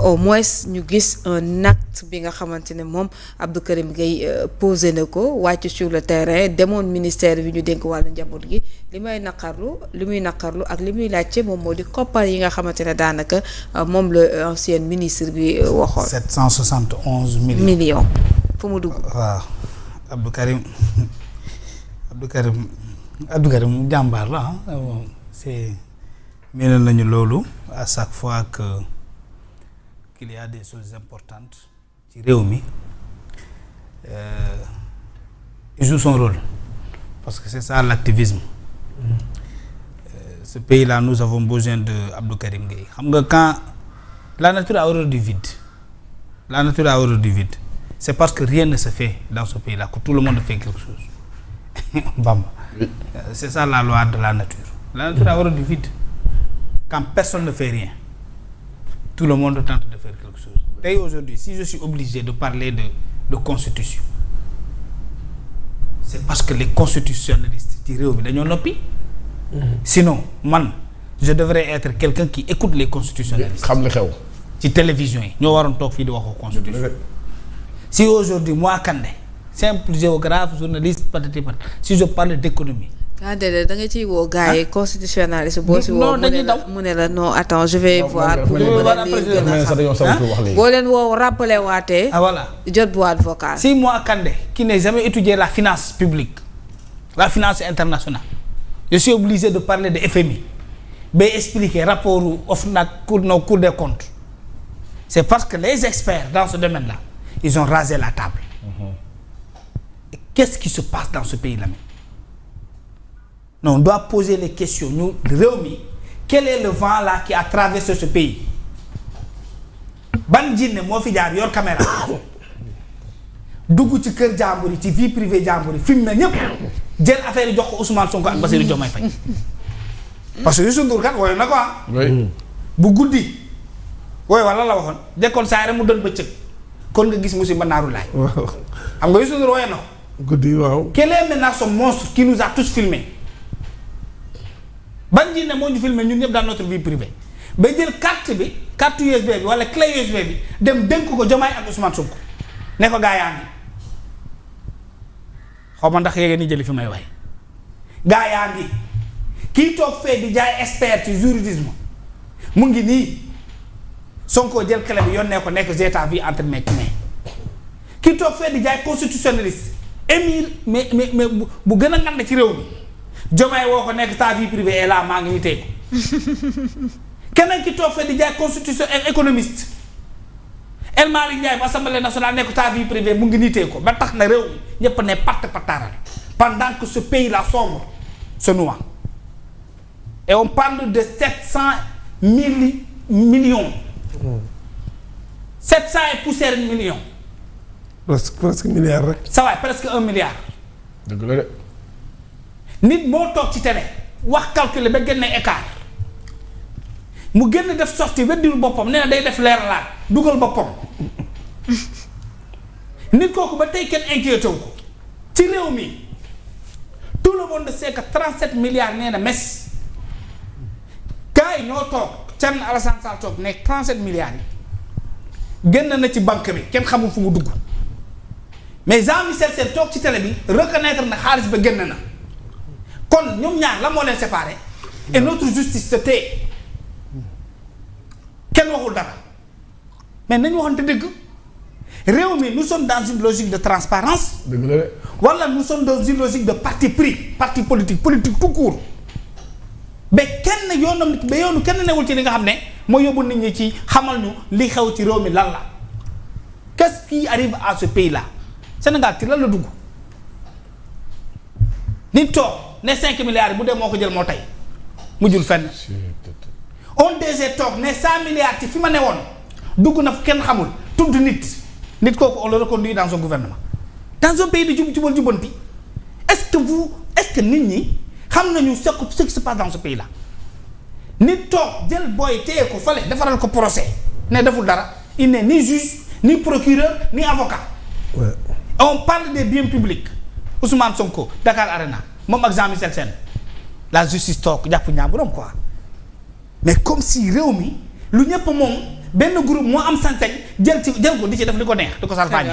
au moins ñu gis un acte bi nga xamante ne moom Abdou Karim Gueye posé na ko wàcc sur le terrain demoon ministère bi ñu dénk wàllu njaboot gi li muy naqarlu ak li muy laajte moom moo di koppar yi nga xamante ne daanaka moom la ancien ministre bi waxoon. 771 millions fu mu dugg. waaw Abdou Karim jàmbaar la c'est mel nañu loolu à chaque fois qu'il y a des choses importantes ci réew mi il joue son rôle parce que c'est ça l'activisme. Ce pays-là nous avons besoin de Abdou Karim Gueye xam nga quand la nature a horreur du vide c'est parce que rien ne se fait dans ce pays-là que tout le monde fait quelque chose. Bamba. Oui. C'est ça la loi de la nature. La nature a horreur du vide. Quand personne ne fait rien, tout le monde tente de faire quelque chose. Et aujourd'hui, si je suis obligé de parler de constitution, c'est parce que les constitutionnalistes ci réew mi dañoo noppi. Sinon man je devrais être quelqu'un qui écoute les constitutionnalistes. xam li xew. ci télévision yi ñoo waroon toog fii di waxoo constitution. Si aujourd'hui moi Kandé simple géographe journaliste patati patata si je parle d'économie. ah déedéet da nga ciy woo gars yi constitutionnaliste boo si woo. non dañuy daw mu ne la non attends je vais voir. pour boo leen woo rappeler waatee. ah voilà jot boîte vocale. si moi Kandé qui n'ai jamais étudié la finance publique la finance internationale je suis obligé de parler de FMI ba expliquer rapport OFNAC Cour des comptes c'est parce que les experts dans ce domaine-là ils ont rasé la table. Et qu'est-ce qui se passe dans ce pays-là? Non, on doit poser les questions. Nous, réew mi, quel est le vent là qui a traversé ce pays? Ban jinne moo fi jaar yor caméra dugg ci kër jàmbur yi ci vie privée jàmbur yi film na ñëpp jël affaire yi jox ko Ousmane Sonko ak Bassirou Diomaye Faye parce que Youssou Ndour kat woyoon na ko bu guddi wooy wala la waxoon dekkoon saa rek mu doon bëccëg kon nga gis musiba naaru laay. waaw xam nga Youssou Ndour woyoon na ko. guddi waaw. Quel est maintenant ce monstre qui nous a tous filmés ban ji ne moo ñu filmé ñun ñëpp dans notre vie privée ba jël carte USB bi wala clé USB bi dem dénk ko Diomaye ak Ousmane Sonko ne ko gaa yaa ngi xaw ma ndax yéen ni jëli fi may waay gaa yaa ngi kii toog fee di jaay expert ci juridisme mu ngi nii Sonko jël clé bi yónnee ko nekk j'étais vie entre mes mains kii toog fee di jaay constitutionnaliste émir mais bu gën a ngand ci réew mi Diomaye woo ko nekk ta vie privée et là maa ngi ñu tey ko keneen ki toog fee di jaay constitution économiste El Malick Ndiaye bu assemblée nationale nekk ta vie privée mu ngi niitee ko ba tax na réew mi ñëpp ne pataaral pendant que ce pays là sombre se noie et on parle de 700 millions 700 et poussière millions presque milliard rek. ça va presque 1 milliard. dëgg la de. nit moo toog ci télé wax calculer ba génne écart mu génn def sortie weddil boppam nee na day def leeralaat dugal boppam nit kooku ba tey kenn inquiété wu ko ci réew mi tout le monde sait que 37 milliards nee na mes gars yi ñoo toog Thierno Alassane Sall toog nekk 37 milliards yi génn na ci banque bi kenn xamul fu mu dugg mais Jean-Michel Sène toog ci télé bi reconnaître na xaalis ba génn na kon ñoom ñaar la moo leen séparé et notre justice se tait kenn waxul dara mais nañu waxante dëgg réew mi nous sommes dans une logique de transparence dëgg la de. wala nous sommes dans une logique de parti pris parti politique tout court ba kenn yoonam ba yoonu kenn newul ci li nga xam ne moo yóbbu nit ñi ci xamal ñu li xew ci réew mi lan la qu'est-ce qui arrive à ce pays là Sénégal ci lan la dugg nit toog ne 5 milliards yi bu dee moo ko jël moo tey mujjul fenn on DG toog ne 100 milliards ci fi ma ne woon dugg na fu kenn xamul tudd nit kooku on le reconduit dans son gouvernement dans un pays de jubal jubanti est-ce que nit ñi xam nañu ce qui se passe dans ce pays là nit toog jël booy téye ko fale defaral ko procès ne deful dara il n'est ni juge ni procureur ni avocat. Ouais. On parle des biens publics Ousmane Sonko Dakar Arena moom ak Jean-Michel Sène la justice toog jàpp ñaamuram quoi mais comme si réew mi lu ñëpp moom benn groupe moo am sañ-sañ jël ko di ci def li ko neex di ko salfaañi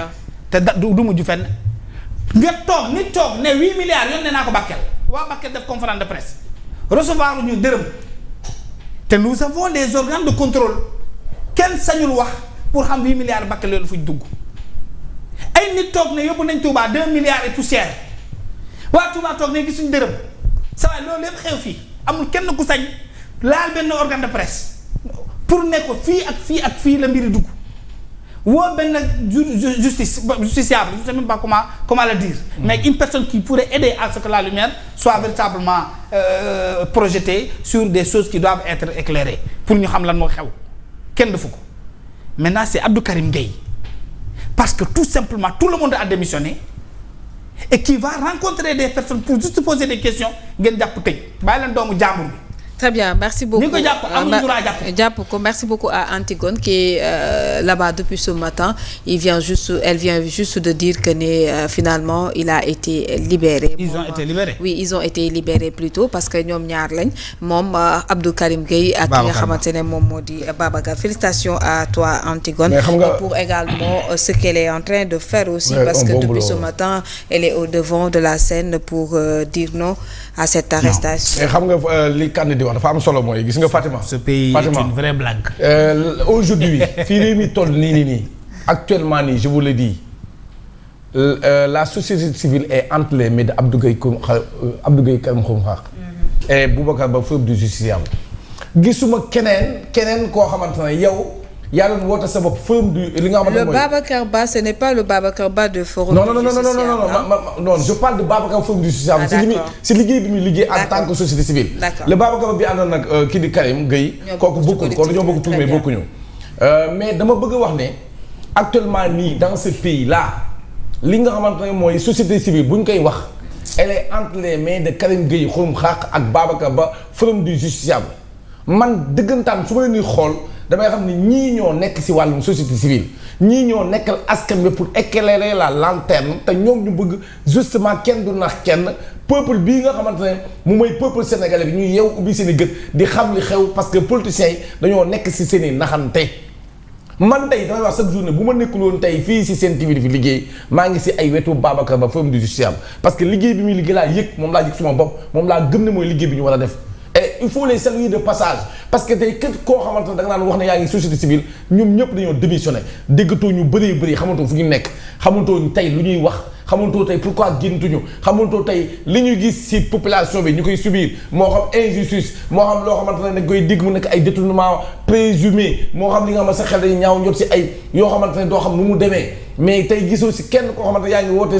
te du mujj fenn. nga toog nit toog ne 8 milliards yónnee naa ko Bakel waa Bakel def conférence de presse recevoir ñu dërëm te nous avons des organes de contrôle kenn sañul wax pour xam 8 milliards Bakel yoonu fu ñu dugg ay nit toog ne yóbbu nañ Touba 2 milliards et poussière waa Touba toog ne gisuñ dërëm sa waay loolu lépp xew fii amul kenn ku sañ laal benn organe de presse pour ne ko fii ak fii ak fii la mbiri dugg woo benn justiciable je sais même pas comment le dire mais une personne qui pourrait aider à ce que la lumière soit véritablement projetée sur des choses qui doivent être éclairées pour ñu xam lan moo xew kenn defu ko maintenant c'est Abdou Karim Gueye parce que tout simplement tout le monde a démissionné et qui va rencontrer des personnes pour juste poser des questions ngeen jàpp tëj bàyyi leen doomu jàmbur bi. Très bien, merci beaucoup. Merci beaucoup à Antigone qui est là-bas depuis ce matin. Elle vient juste de dire que finalement il a été libéré. Ils ont été libérés. Oui, ils ont été libérés plus tôt parce que ñoom ñaar lañ moom Abdou Karim Gueye ak ki nga xamante ne moom moo di Babacar. Félicitations à toi Antigone pour également ce qu'elle est en train de faire aussi parce que depuis ce matin elle est au devant de la scène pour dire non à cette arrestation. dafa am solo mooy gis nga Fatima. Ce pays est une vraie blague. Aujourd'hui fii réew mi toll nii actuellement nii je vous le dis la société civile est entre les mains de Abdou Gueye Karim Xrum Xax et Boubacar Ba feu du justiciable gisuma keneen koo xamante ne yow yaa doon woote sa bopp forum du li nga xamante ne mooy. Le Babacar Ba ce n'est pas le Babacar Ba de forum du justiciable. Non je parle de Babacar forum du justiciable. si liggéey bi muy liggéey en tant que société civile. Le Babacar Ba bi àndoon nag kii di Karim Gueye. kooku bokkul kon dañoo bëgg tuumee bokkuñu. mais dama bëgg a wax ne actuellement nii dans ce pays là li nga xamante ne mooy société civile bu ñu koy wax elle est entre les mains de Karim Gueye Xrum Xax ak Babacar Ba forum du justiciable man dëggantaan su ma leen di xool. damay xam ne ñii ñoo nekk ci wàllum société civile ñii ñoo nekkal askan bi pour éclairer la lanterne te ñoom ñu bëgg justement kenn du nax kenn peuple bii nga xamante ne mu mooy peuple sénégalais bi ñuy yeew ubbi seen i gët di xam li xew parce que politiciens yi dañoo nekk ci seen i naxante man tey damay wax chaque journée bu ma nekkul woon tey fii ci Sen TV di fi liggéey maa ngi ci ay wetu Babacar Ba forum du justiciable parce que liggéey bi muy liggéey laa yëg moom laa yëg suma bopp moom laa gëm ne mooy liggéey bi ñu war a def. Et il faut les saluer de passage parce que tey képp koo xamante ne da nga naan wax ne yaa ngi société civile ñoom ñëpp dañoo démissionné déggatoo ñu bëri xamatoo fu ñu nekk xamatoo tey lu ñuy wax xamatoo tey pourquoi géntuñu xamatoo tey li ñuy gis ci population bi ñu koy subir moo xam injustice moo xam loo xamante ne dañ koy dégg mu nekk ay détournement présumé moo xam li nga xam ne sa xel dañuy ñaaw njot ci ay yoo xamante ne doo xam nu mu demee mais tey gisoo ci kenn koo xamante ne yaa ngi wootee